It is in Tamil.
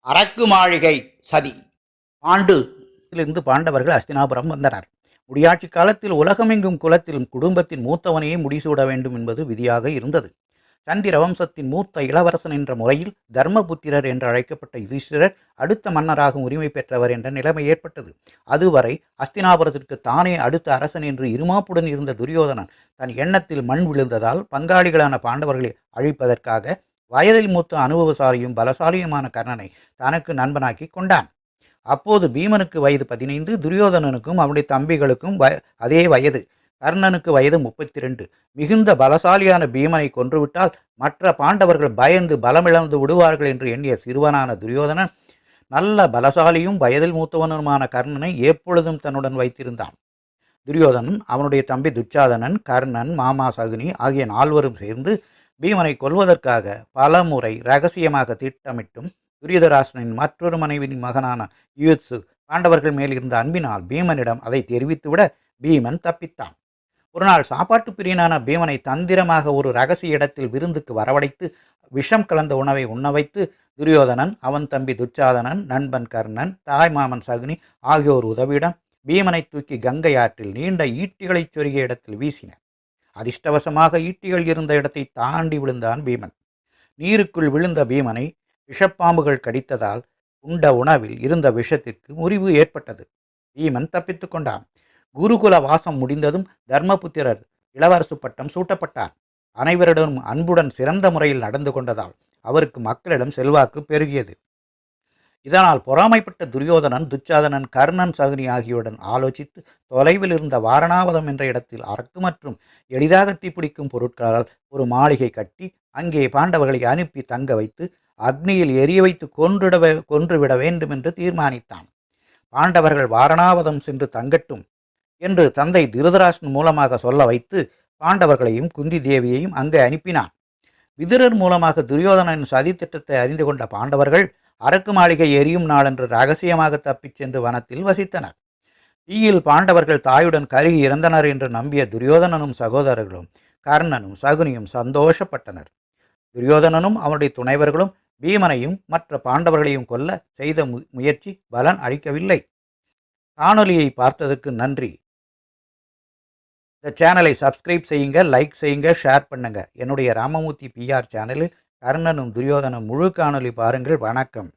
அரக்கு மாளிகை சதி. இருந்து பாண்டவர்கள் அஸ்தினாபுரம் வந்தனர். முடியாட்சி காலத்தில் உலகமெங்கும் குலத்திலும் குடும்பத்தின் மூத்தவனையே முடிசூட வேண்டும் என்பது விதியாக இருந்தது. சந்திர வம்சத்தின் மூத்த இளவரசன் என்ற முறையில் தர்மபுத்திரர் என்று அழைக்கப்பட்ட யுதிஷ்டிரர் அடுத்த மன்னராகும் உரிமை பெற்றவர் என்ற நிலைமை ஏற்பட்டது. அதுவரை அஸ்தினாபுரத்திற்கு தானே அடுத்த அரசன் என்று இருமாப்புடன் இருந்த துரியோதனன் தன் எண்ணத்தில் மண் விழுந்ததால் பங்காளிகளான பாண்டவர்களை அழிப்பதற்காக வயதில் மூத்த அனுபவசாலியும் பலசாலியுமான கர்ணனை தனக்கு நண்பனாக்கி கொண்டான். அப்போது பீமனுக்கு வயது 15, துரியோதனனுக்கும் அவனுடைய தம்பிகளுக்கும் அதே வயது. கர்ணனுக்கு வயது 32. மிகுந்த பலசாலியான பீமனை கொன்றுவிட்டால் மற்ற பாண்டவர்கள் பயந்து பலமிழந்து விடுவார்கள் என்று எண்ணிய சிறுவனான துரியோதனன் நல்ல பலசாலியும் வயதில் மூத்தவனுமான கர்ணனை எப்பொழுதும் தன்னுடன் வைத்திருந்தான். துரியோதனன், அவனுடைய தம்பி துச்சாதனன், கர்ணன், மாமா சகுனி ஆகிய 4 சேர்ந்து பீமனை கொல்வதற்காக பல முறை ரகசியமாக திட்டமிட்டும் துரியோதராசனின் மற்றொரு மனைவியின் மகனான யுயுத்சு பாண்டவர்கள் மேல் இருந்த அன்பினால் பீமனிடம் அதை தெரிவித்துவிட பீமன் தப்பித்தான். ஒரு நாள் சாப்பாட்டு பிரியனான பீமனை தந்திரமாக ஒரு ரகசிய இடத்தில் விருந்துக்கு வரவழைத்து விஷம் கலந்த உணவை உண்ண வைத்து துரியோதனன், அவன் தம்பி துச்சாதனன், நண்பன் கர்ணன், தாய்மாமன் சகுனி ஆகியோர் உதவியிடம் பீமனை தூக்கி கங்கை ஆற்றில் நீண்ட ஈட்டிகளை சொருகிய இடத்தில் வீசினர். அதிர்ஷ்டவசமாக ஈட்டிகள் இருந்த இடத்தை தாண்டி விழுந்தான் பீமன். நீருக்குள் விழுந்த பீமனை விஷப்பாம்புகள் கடித்ததால் உண்ட உணவில் இருந்த விஷத்திற்கு முறிவு ஏற்பட்டது. பீமன் தப்பித்து கொண்டான். குருகுல வாசம் முடிந்ததும் தர்மபுத்திரர் இளவரசு பட்டம் சூட்டப்பட்டார். அனைவரிடம் அன்புடன் சிறந்த முறையில் நடந்து கொண்டதால் அவருக்கு மக்களிடம் செல்வாக்கு பெருகியது. இதனால் பொறாமைப்பட்ட துரியோதனன், துச்சாதனன், கர்ணன், சகுனி ஆகியோருடன் ஆலோசித்து தொலைவில் இருந்த வாரணாவதம் என்ற இடத்தில் அரக்கு மற்றும் எளிதாக தீப்பிடிக்கும் பொருட்களால் ஒரு மாளிகை கட்டி அங்கே பாண்டவர்களை அனுப்பி தங்க வைத்து அக்னியில் எரிய வைத்து கொன்றுவிட வேண்டும் என்று தீர்மானித்தான். பாண்டவர்கள் வாரணாவதம் சென்று தங்கட்டும் என்று தந்தை திருதராஷ்டிரன் மூலமாக சொல்ல வைத்து பாண்டவர்களையும் குந்தி தேவியையும் அங்கே அனுப்பினான். விதுரர் மூலமாக துரியோதனன் சதி திட்டத்தை அறிந்து கொண்ட பாண்டவர்கள் அரக்கு மாளிகை எரியும் நாளென்று ரகசியமாக தப்பிச் சென்று வனத்தில் வசித்தனர். தீயில் பாண்டவர்கள் தாயுடன் கருகி இறந்தனர் என்று நம்பிய துரியோதனனும் சகோதரர்களும் கர்ணனும் சகுனியும் சந்தோஷப்பட்டனர். துரியோதனனும் அவனுடைய துணைவர்களும் பீமனையும் மற்ற பாண்டவர்களையும் கொல்ல செய்த முயற்சி பலன் அளிக்கவில்லை. காணொலியை பார்த்ததற்கு நன்றி. இந்த சேனலை சப்ஸ்கிரைப் செய்யுங்க, லைக் செய்யுங்க, ஷேர் பண்ணுங்க. என்னுடைய ராமமூர்த்தி PR சேனலில் கர்ணனும் துரியோதனும் முழு காணொலி பாருங்கள். வணக்கம்.